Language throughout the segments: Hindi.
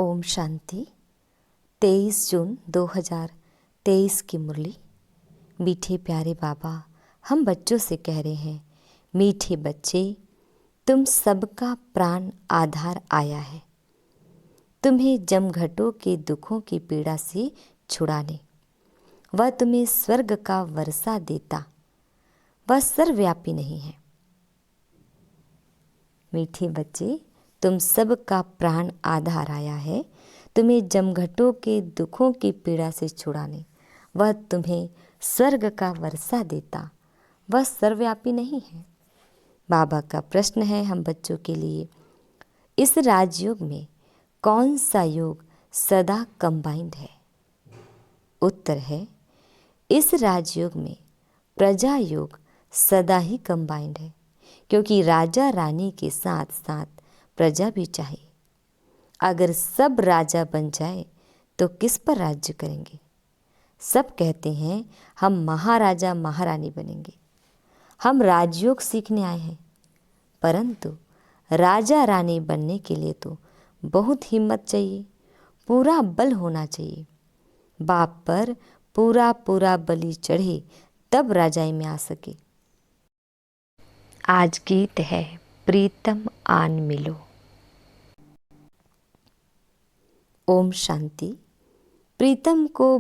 ओम शांति। 23 जून 2023 की मुरली। मीठे प्यारे बाबा हम बच्चों से कह रहे हैं, मीठे बच्चे, तुम सबका प्राण आधार आया है, तुम्हें जमघटों के दुखों की पीड़ा से छुड़ाने। वह तुम्हें स्वर्ग का वर्षा देता, वह सर्वव्यापी नहीं है। मीठे बच्चे, तुम सबका प्राण आधार आया है, तुम्हें जमघटों के दुखों की पीड़ा से छुड़ाने। वह तुम्हें स्वर्ग का वर्षा देता, वह सर्वव्यापी नहीं है। बाबा का प्रश्न है हम बच्चों के लिए, इस राजयोग में कौन सा योग सदा कंबाइंड है? उत्तर है, इस राजयोग में प्रजा योग सदा ही कंबाइंड है, क्योंकि राजा रानी के साथ साथ प्रजा भी चाहिए। अगर सब राजा बन जाए तो किस पर राज्य करेंगे? सब कहते हैं हम महाराजा महारानी बनेंगे। हम राजयोग सीखने आए हैं, परंतु राजा रानी बनने के लिए तो बहुत हिम्मत चाहिए, पूरा बल होना चाहिए। बाप पर पूरा पूरा बलि चढ़े तब राजाई में आ सके। आज गीत है प्रीतम आन मिलो। ओम शांति। प्रीतम को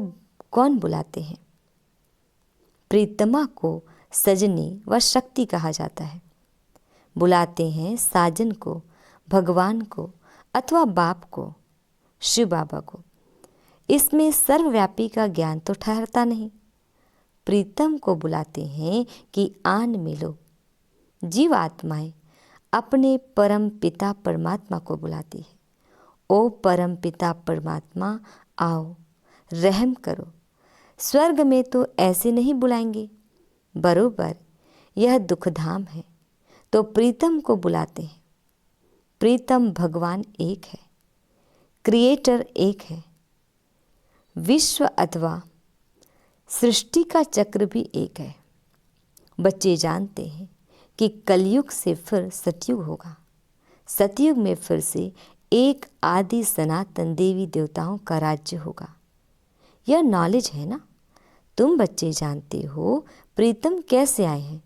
कौन बुलाते हैं? प्रीतमा को सजनी व शक्ति कहा जाता है। बुलाते हैं साजन को, भगवान को अथवा बाप को, शिव बाबा को। इसमें सर्वव्यापी का ज्ञान तो ठहरता नहीं। प्रीतम को बुलाते हैं कि आन मिलो। जीव आत्माएं अपने परम पिता परमात्मा को बुलाती है, ओ परम पिता परमात्मा आओ, रहम करो। स्वर्ग में तो ऐसे नहीं बुलाएंगे, बरोबर यह दुखधाम है, तो प्रीतम को बुलाते हैं। प्रीतम भगवान एक है, क्रिएटर एक है, विश्व अथवा सृष्टि का चक्र भी एक है। बच्चे जानते हैं कि कलयुग से फिर सतयुग होगा। सतयुग में फिर से एक आदि सनातन देवी देवताओं का राज्य होगा। यह नॉलेज है ना? तुम बच्चे जानते हो प्रीतम कैसे आए हैं।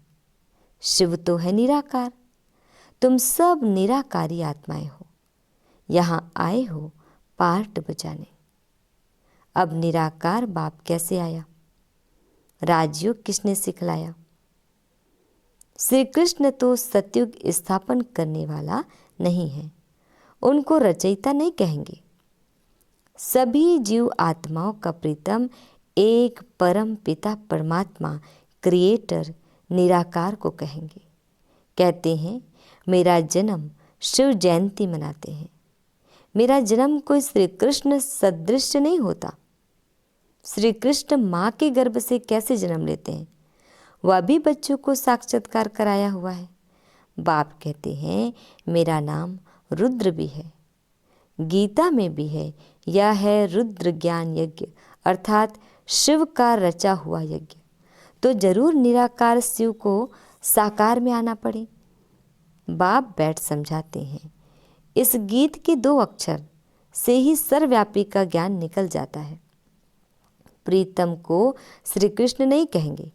शिव तो है निराकार, तुम सब निराकारी आत्माएं हो, यहाँ आए हो पार्ट बजाने। अब निराकार बाप कैसे आया? राजयोग किसने सिखलाया? श्री कृष्ण तो सतयुग स्थापन करने वाला नहीं है, उनको रचयिता नहीं कहेंगे। सभी जीव आत्माओं का प्रीतम एक परम पिता परमात्मा क्रिएटर निराकार को कहेंगे। कहते हैं मेरा जन्म शिव जयंती मनाते हैं। मेरा जन्म कोई श्री कृष्ण सदृश नहीं होता। श्री कृष्ण माँ के गर्भ से कैसे जन्म लेते हैं? वह भी बच्चों को साक्षात्कार कराया हुआ है। बाप कहते हैं मेरा नाम रुद्र भी है, गीता में भी है, यह है रुद्र ज्ञान यज्ञ, अर्थात शिव का रचा हुआ यज्ञ। तो जरूर निराकार शिव को साकार में आना पड़े। बाप बैठ समझाते हैं, इस गीत के 2 अक्षर से ही सर्वव्यापी का ज्ञान निकल जाता है। प्रीतम को श्री कृष्ण नहीं कहेंगे,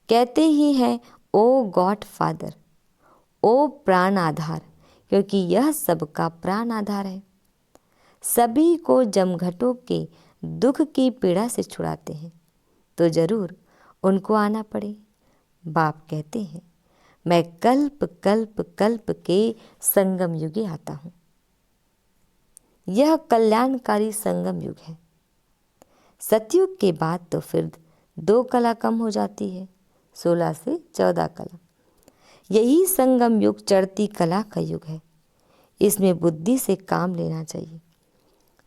कहते ही हैं ओ गॉड फादर, ओ प्राण आधार, क्योंकि यह सबका प्राण आधार है। सभी को जमघटों के दुख की पीड़ा से छुड़ाते हैं, तो जरूर उनको आना पड़े। बाप कहते हैं मैं कल्प कल्प कल्प के संगम युगे आता हूँ। यह कल्याणकारी संगम युग है। सतयुग के बाद तो फिर 2 कला कम हो जाती है, 16 से 14 कला। यही संगम युग चढ़ती कला का युग है। इसमें बुद्धि से काम लेना चाहिए।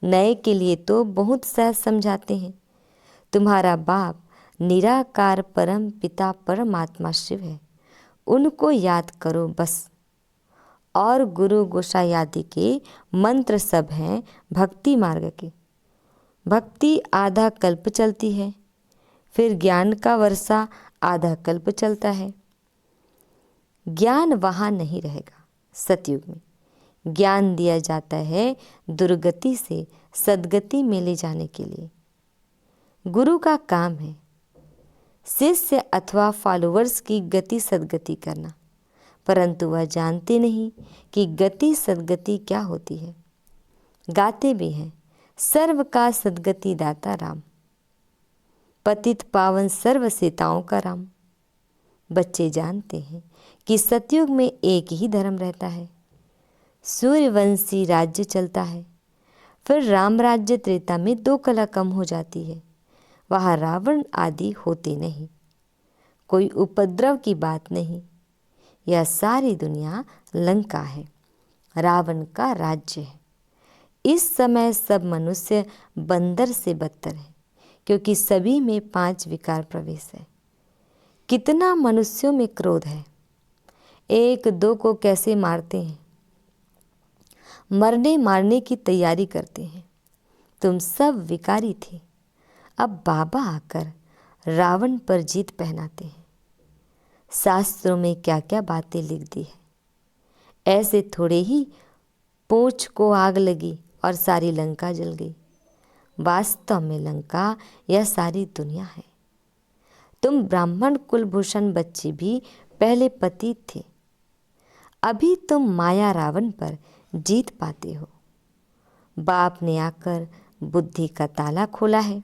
नए के लिए तो बहुत सहज समझाते हैं। तुम्हारा बाप निराकार परम पिता परमात्मा शिव है, उनको याद करो बस। और गुरु गोसाई आदि के मंत्र सब हैं भक्ति मार्ग के। भक्ति आधा कल्प चलती है, फिर ज्ञान का वर्षा आधा कल्प चलता है। ज्ञान वहाँ नहीं रहेगा सतयुग में, ज्ञान दिया जाता है दुर्गति से सद्गति में ले जाने के लिए। गुरु का काम है शिष्य अथवा फॉलोअर्स की गति सद्गति करना, परंतु वह जानते नहीं कि गति सद्गति क्या होती है। गाते भी हैं, सर्व का सद्गति दाता राम, पतित पावन सर्व सीताओं का राम। बच्चे जानते हैं कि सतयुग में एक ही धर्म रहता है, सूर्यवंशी राज्य चलता है। फिर राम राज्य त्रेता में 2 कला कम हो जाती है, वहाँ रावण आदि होते नहीं, कोई उपद्रव की बात नहीं। यह सारी दुनिया लंका है, रावण का राज्य है। इस समय सब मनुष्य बंदर से बदतर है, क्योंकि सभी में 5 विकार प्रवेश है। कितना मनुष्यों में क्रोध है, 1-2 को कैसे मारते हैं, मारने की तैयारी करते हैं। तुम सब विकारी थे, अब बाबा आकर रावण पर जीत पहनाते हैं। शास्त्रों में क्या क्या बातें लिख दी है। ऐसे थोड़े ही पोंछ को आग लगी और सारी लंका जल गई। वास्तव में लंका यह सारी दुनिया है। तुम ब्राह्मण कुलभूषण बच्चे भी पहले पतित थे, अभी तुम माया रावण पर जीत पाते हो। बाप ने आकर बुद्धि का ताला खोला है।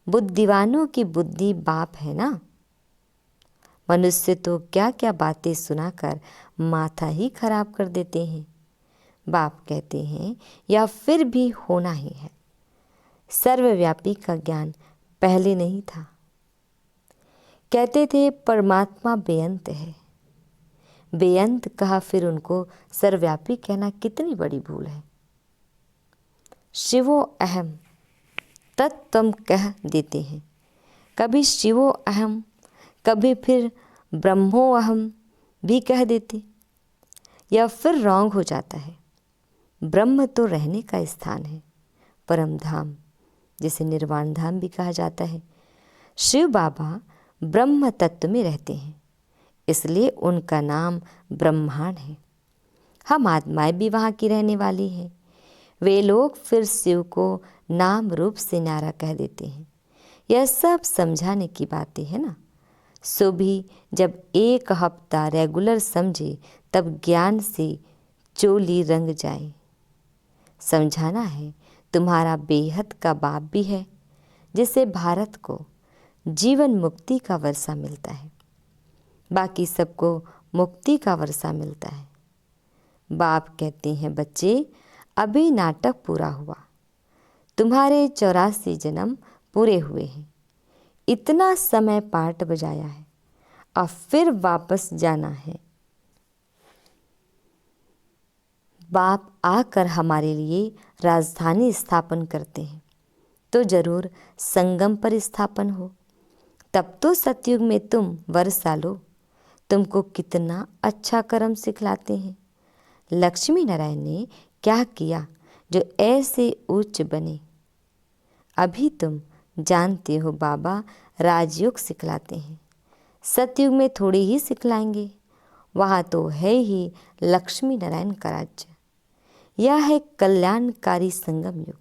बुद्धिवानों की बुद्धि बाप है ना। मनुष्य तो क्या क्या बातें सुनाकर माथा ही खराब कर देते हैं। बाप कहते हैं या फिर भी होना ही है। सर्वव्यापी का ज्ञान पहले नहीं था। कहते थे परमात्मा बेअंत है। बेअंत कहा, फिर उनको सर्वव्यापी कहना कितनी बड़ी भूल है। शिवो अहम तत्त्वम कह देते हैं, कभी शिवो अहम, कभी फिर ब्रह्मो अहम भी कह देते। यह फिर रॉन्ग हो जाता है। ब्रह्म तो रहने का स्थान है, परम धाम जिसे निर्वाण धाम भी कहा जाता है। शिव बाबा ब्रह्म तत्व में रहते हैं, इसलिए उनका नाम ब्रह्मांड है। हम आत्माएं भी वहाँ की रहने वाली हैं। वे लोग फिर शिव को नाम रूप से न्यारा कह देते हैं। यह सब समझाने की बातें है ना। सो भी जब 1 हफ्ता रेगुलर समझे तब ज्ञान से चोली रंग जाए। समझाना है तुम्हारा बेहद का बाप भी है, जिससे भारत को जीवन मुक्ति का वर्षा मिलता है, बाकी सबको मुक्ति का वर्षा मिलता है। बाप कहते हैं अब अभी नाटक पूरा हुआ, तुम्हारे 84 जन्म पूरे हुए हैं। इतना समय पाठ बजाया है, अब फिर वापस जाना है। बाप आकर हमारे लिए राजधानी स्थापन करते हैं, तो जरूर संगम पर स्थापन हो। तब तो सतयुग में तुम वर्षा लो। तुमको कितना अच्छा कर्म सिखलाते हैं। लक्ष्मी नारायण ने क्या किया जो ऐसे उच्च बने। अभी तुम जानते हो बाबा राजयोग सिखलाते हैं। सतयुग में थोड़ी ही सिखलाएंगे, वहाँ तो है ही लक्ष्मी नारायण का राज्य। यह है कल्याणकारी संगम युग।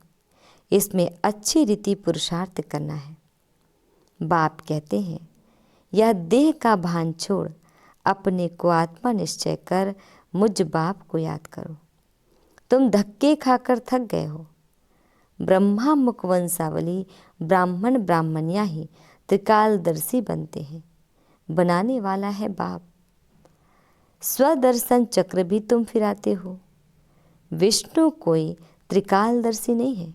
इसमें अच्छी रीति पुरुषार्थ करना है। बाप कहते हैं यह देह का भान छोड़ अपने को आत्मा निश्चय कर मुझ बाप को याद करो। तुम धक्के खाकर थक गए हो। ब्रह्मा मुख वंशावली ब्राह्मण ब्राह्मणियाँ ही त्रिकालदर्शी बनते हैं। बनाने वाला है बाप। स्वदर्शन चक्र भी तुम फिराते हो। विष्णु कोई त्रिकालदर्शी नहीं है।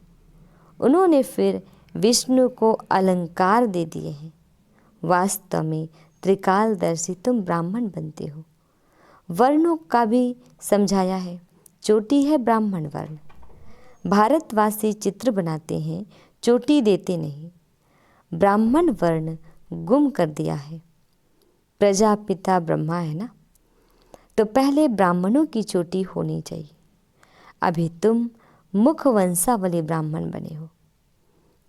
उन्होंने फिर विष्णु को अलंकार दे दिए हैं। वास्तव में त्रिकालदर्शी तुम ब्राह्मण बनते हो। वर्णों का भी समझाया है। चोटी है ब्राह्मण वर्ण। भारतवासी चित्र बनाते हैं, चोटी देते नहीं। ब्राह्मण वर्ण गुम कर दिया है। प्रजापिता ब्रह्मा है ना, तो पहले ब्राह्मणों की चोटी होनी चाहिए। अभी तुम मुख वंशावली ब्राह्मण बने हो।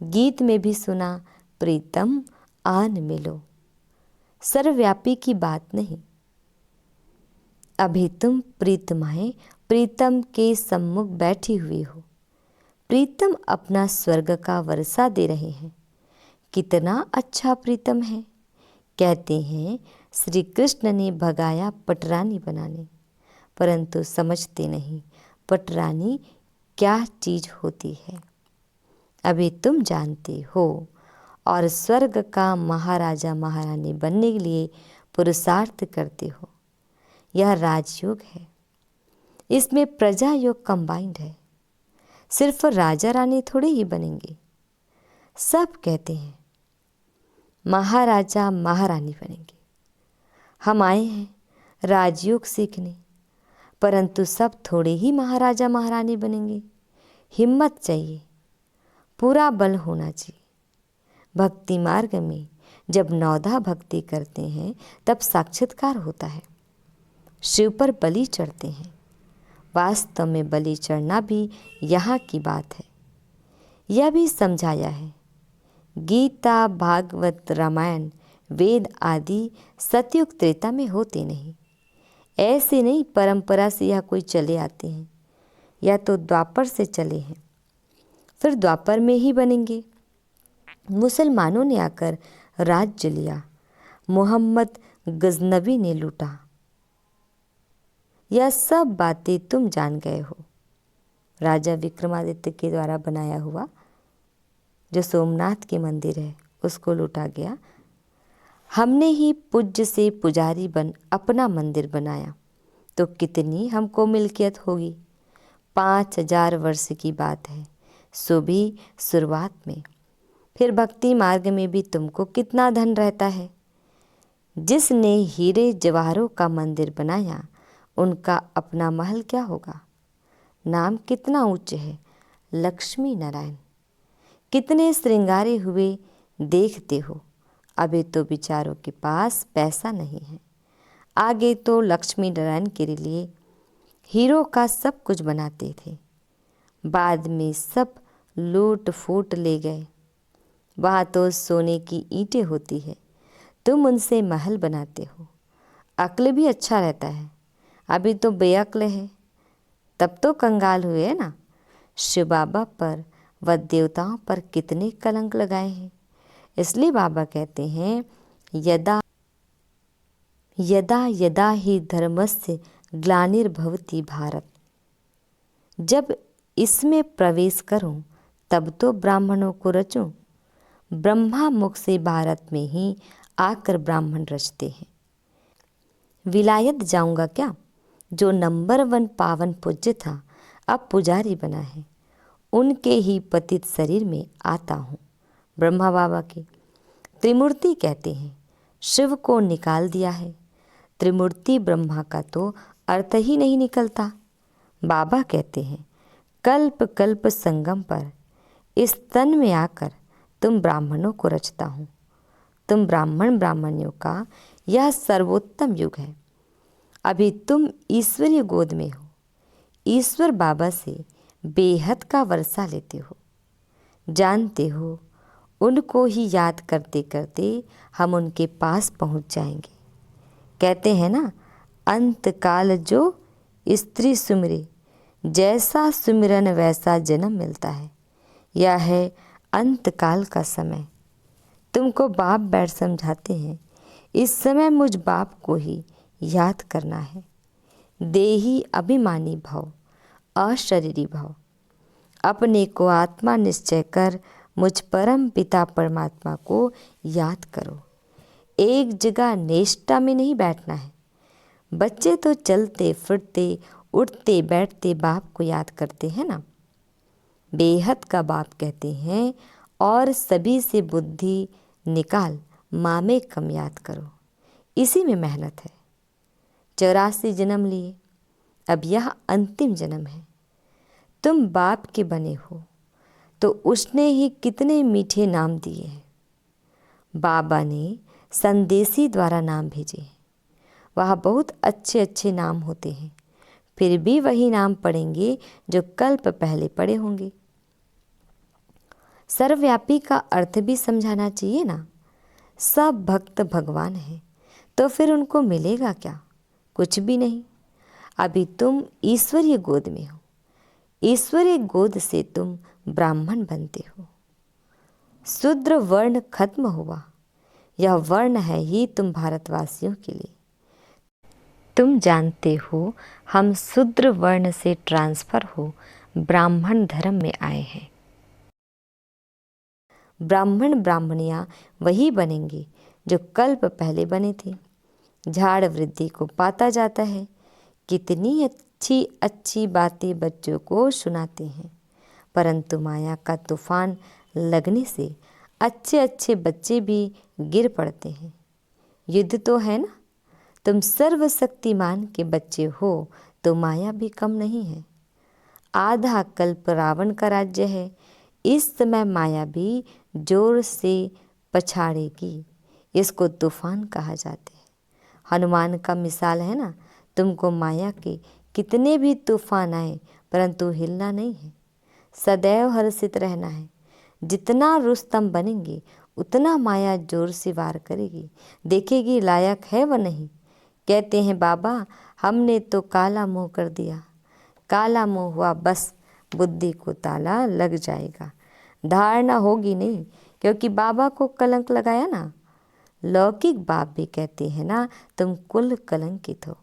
गीत में भी सुना प्रीतम आन मिलो। सर्वव्यापी की बात नहीं। अभी तुम प्रीतमाएं प्रीतम के सम्मुख बैठी हुई हो। प्रीतम अपना स्वर्ग का वर्षा दे रहे हैं। कितना अच्छा प्रीतम है। कहते हैं श्री कृष्ण ने भगाया पटरानी बनाने, परंतु समझते नहीं पटरानी क्या चीज होती है। अभी तुम जानते हो और स्वर्ग का महाराजा महारानी बनने के लिए पुरुषार्थ करते हो। यह राजयोग है, इसमें प्रजा योग कंबाइंड है। सिर्फ राजा रानी थोड़े ही बनेंगे। सब कहते हैं महाराजा महारानी बनेंगे। हम आए हैं राजयोग सीखने, परंतु सब थोड़े ही महाराजा महारानी बनेंगे। हिम्मत चाहिए, पूरा बल होना चाहिए। भक्ति मार्ग में जब नौधा भक्ति करते हैं तब साक्षात्कार होता है। शिव पर बलि चढ़ते हैं। वास्तव में बलि चढ़ना भी यहाँ की बात है। यह भी समझाया है। गीता, भागवत, रामायण, वेद आदि सतयुग त्रेता में होते नहीं। ऐसे नहीं परंपरा से यह कोई चले आते हैं, या तो द्वापर से चले हैं, फिर द्वापर में ही बनेंगे। मुसलमानों ने आकर राज्य लिया, मोहम्मद गजनबी ने लूटा। यह सब बातें तुम जान गए हो। राजा विक्रमादित्य के द्वारा बनाया हुआ जो सोमनाथ के मंदिर है उसको लूटा गया। हमने ही पूज्य से पुजारी बन अपना मंदिर बनाया, तो कितनी हमको मिल्कियत होगी। 5000 वर्ष की बात है, सो भी शुरुआत में। फिर भक्ति मार्ग में भी तुमको कितना धन रहता है। जिसने हीरे जवाहरों का मंदिर बनाया उनका अपना महल क्या होगा। नाम कितना उच्च है, लक्ष्मी नारायण। कितने श्रृंगारे हुए देखते हो। अभी तो बेचारों के पास पैसा नहीं है, आगे तो लक्ष्मी नारायण के लिए हीरो का सब कुछ बनाते थे। बाद में सब लूट फूट ले गए। वहाँ तो सोने की ईंटें होती है, तुम उनसे महल बनाते हो। अक्ल भी अच्छा रहता है, अभी तो बेअक्ल है, तब तो कंगाल हुए ना। शिव बाबा पर व देवताओं पर कितने कलंक लगाए हैं। इसलिए बाबा कहते हैं यदा यदा यदा ही धर्मस्य ग्लानिर्भवति भारत। जब इसमें प्रवेश करूं तब तो ब्राह्मणों को रचूं। ब्रह्मा मुख से भारत में ही आकर ब्राह्मण रचते हैं। विलायत जाऊंगा क्या। जो नंबर 1 पावन पूज्य था अब पुजारी बना है, उनके ही पतित शरीर में आता हूँ। ब्रह्मा बाबा के त्रिमूर्ति कहते हैं, शिव को निकाल दिया है। त्रिमूर्ति ब्रह्मा का तो अर्थ ही नहीं निकलता। बाबा कहते हैं कल्प कल्प संगम पर इस तन में आकर तुम ब्राह्मणों को रचता हूँ। तुम ब्राह्मण ब्राह्मणियों का यह सर्वोत्तम युग है। अभी तुम ईश्वरीय गोद में हो। ईश्वर बाबा से बेहद का वर्षा लेते हो। जानते हो उनको ही याद करते करते हम उनके पास पहुंच जाएंगे। कहते हैं ना, अंत काल जो स्त्री सुमिरे, जैसा सुमिरन वैसा जन्म मिलता है। यह है अंत काल का समय। तुमको बाप बैठ समझाते हैं, इस समय मुझ बाप को ही याद करना है। देही अभिमानी भव, अशरीरी भव। अपने को आत्मा निश्चय कर मुझ परम पिता परमात्मा को याद करो। एक जगह नेष्टा में नहीं बैठना है। बच्चे तो चलते फिरते उठते बैठते बाप को याद करते हैं ना। बेहद का बाप कहते हैं और सभी से बुद्धि निकाल माँ में कम याद करो। इसी में मेहनत है। 84 जन्म लिए, अब यह अंतिम जन्म है। तुम बाप के बने हो तो उसने ही कितने मीठे नाम दिए हैं। बाबा ने संदेशी द्वारा नाम भेजे हैं। वह बहुत अच्छे अच्छे नाम होते हैं, फिर भी वही नाम पढ़ेंगे जो कल्प पहले पढ़े होंगे। सर्वव्यापी का अर्थ भी समझाना चाहिए ना। सब भक्त भगवान हैं, तो फिर उनको मिलेगा क्या। कुछ भी नहीं। अभी तुम ईश्वरीय गोद में हो। ईश्वरीय गोद से तुम ब्राह्मण बनते हो। शूद्र वर्ण खत्म हुआ। यह वर्ण है ही तुम भारतवासियों के लिए। तुम जानते हो हम शूद्र वर्ण से ट्रांसफर हो ब्राह्मण धर्म में आए हैं। ब्राह्मण ब्राह्मणियाँ वही बनेंगे जो कल्प पहले बने थे। झाड़ वृद्धि को पाता जाता है। कितनी अच्छी अच्छी बातें बच्चों को सुनाते हैं, परंतु माया का तूफान लगने से अच्छे अच्छे बच्चे भी गिर पड़ते हैं। युद्ध तो है ना। तुम सर्वशक्तिमान के बच्चे हो तो माया भी कम नहीं है। आधा कल्प रावण का राज्य है। इस समय माया भी जोर से पछाड़ेगी। इसको तूफान कहा जाता है। हनुमान का मिसाल है ना। तुमको माया के कितने भी तूफान आए परंतु हिलना नहीं है। सदैव हर्षित रहना है। जितना रुस्तम बनेंगे उतना माया जोर से वार करेगी। देखेगी लायक है व नहीं। कहते हैं बाबा हमने तो काला मुंह कर दिया। काला मुंह हुआ बस बुद्धि को ताला लग जाएगा। धारणा होगी नहीं, क्योंकि बाबा को कलंक लगाया ना। लौकिक बाप भी कहते हैं ना तुम कुल कलंकित हो।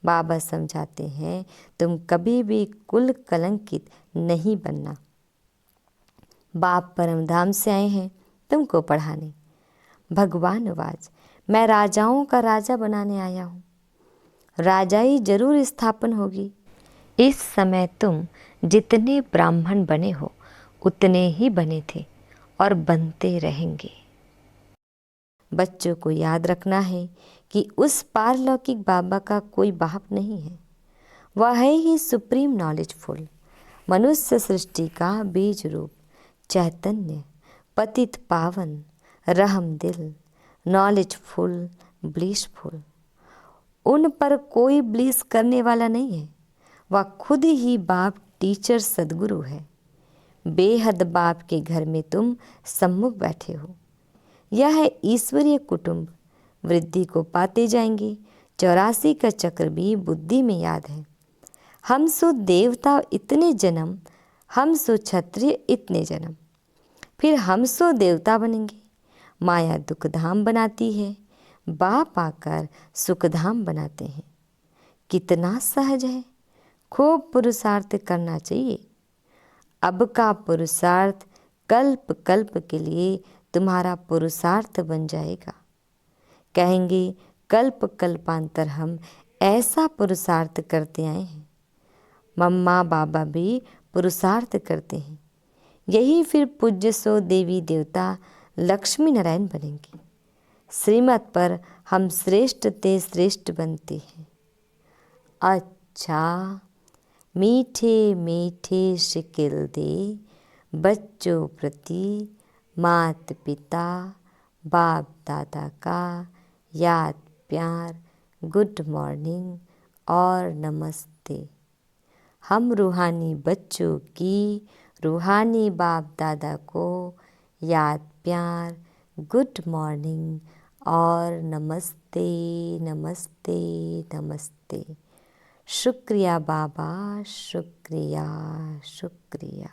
बाबा समझाते हैं तुम कभी भी कुल कलंकित नहीं बनना। बाप परमधाम से आए हैं तुमको पढ़ाने। भगवान आवाज मैं राजाओं का राजा बनाने आया हूँ। राजाई जरूर स्थापन होगी। इस समय तुम जितने ब्राह्मण बने हो उतने ही बने थे और बनते रहेंगे। बच्चों को याद रखना है कि उस पारलौकिक बाबा का कोई बाप नहीं है। वह है ही सुप्रीम नॉलेजफुल, मनुष्य सृष्टि का बीज रूप, चैतन्य, पतित पावन, रहम दिल, नॉलेजफुल, ब्लिसफुल। उन पर कोई ब्लिस करने वाला नहीं है। वह खुद ही बाप टीचर सदगुरु है। बेहद बाप के घर में तुम सम्मुख बैठे हो। यह है ईश्वरीय कुटुंब। वृद्धि को पाते जाएंगे। 84 का चक्र भी बुद्धि में याद है। हम सो देवता इतने जन्म, हम सो क्षत्रिय इतने जन्म, फिर हम सो देवता बनेंगे। माया दुखधाम बनाती है, बाप आकर सुखधाम बनाते हैं। कितना सहज है। खूब पुरुषार्थ करना चाहिए। अब का पुरुषार्थ कल्प कल्प के लिए तुम्हारा पुरुषार्थ बन जाएगा। कहेंगे कल्प कल्पांतर हम ऐसा पुरुषार्थ करते आए हैं। मम्मा बाबा भी पुरुषार्थ करते हैं। यही फिर पूज्य सो देवी देवता लक्ष्मी नारायण बनेंगे। श्रीमत पर हम श्रेष्ठ ते श्रेष्ठ बनते हैं। अच्छा, मीठे मीठे शिकिल दे बच्चों प्रति मात पिता बाप दादा का याद प्यार, गुड मॉर्निंग और नमस्ते। हम रूहानी बच्चों की रूहानी बाप दादा को याद प्यार, गुड मॉर्निंग और नमस्ते नमस्ते नमस्ते। शुक्रिया बाबा, शुक्रिया शुक्रिया।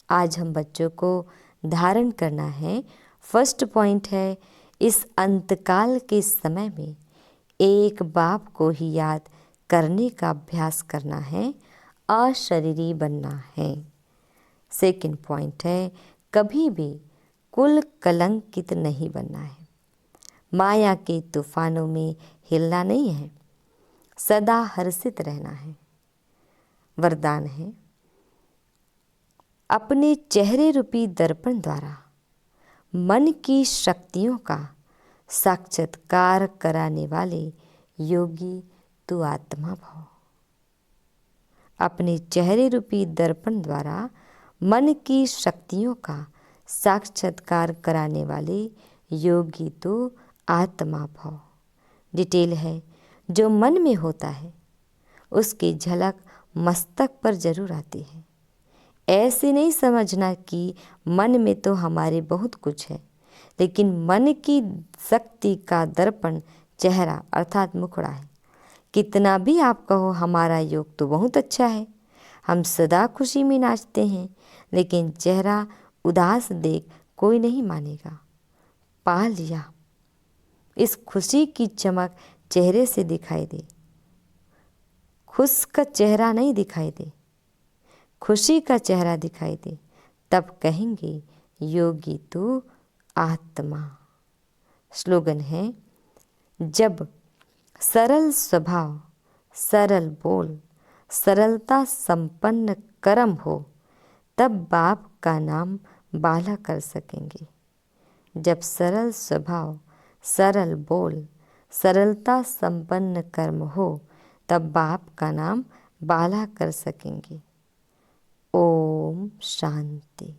आज हम बच्चों को धारण करना है। फर्स्ट पॉइंट है इस अंतकाल के समय में एक बाप को ही याद करने का अभ्यास करना है, अशरीरी बनना है। सेकंड पॉइंट है कभी भी कुल कलंकित नहीं बनना है। माया के तूफानों में हिलना नहीं है, सदा हर्षित रहना है। वरदान है अपने चेहरे रूपी दर्पण द्वारा मन की शक्तियों का साक्षात्कार कराने वाले योगी तू आत्मा भव। अपने चेहरे रूपी दर्पण द्वारा मन की शक्तियों का साक्षात्कार कराने वाले योगी तू आत्मा भव। डिटेल है जो मन में होता है उसकी झलक मस्तक पर जरूर आती है। ऐसे नहीं समझना कि मन में तो हमारे बहुत कुछ है, लेकिन मन की शक्ति का दर्पण चेहरा अर्थात मुखड़ा है। कितना भी आप कहो हमारा योग तो बहुत अच्छा है, हम सदा खुशी में नाचते हैं, लेकिन चेहरा उदास देख कोई नहीं मानेगा। पा लिया। इस खुशी की चमक चेहरे से दिखाई दे, खुश का चेहरा नहीं दिखाई दे, खुशी का चेहरा दिखाई दे, तब कहेंगे योगी तू आत्मा। स्लोगन है, जब सरल स्वभाव, सरल बोल, सरलता संपन्न कर्म हो, तब बाप का नाम बाला कर सकेंगे। जब सरल स्वभाव, सरल बोल, सरलता संपन्न कर्म हो, तब बाप का नाम बाला कर सकेंगे। ओम शांति।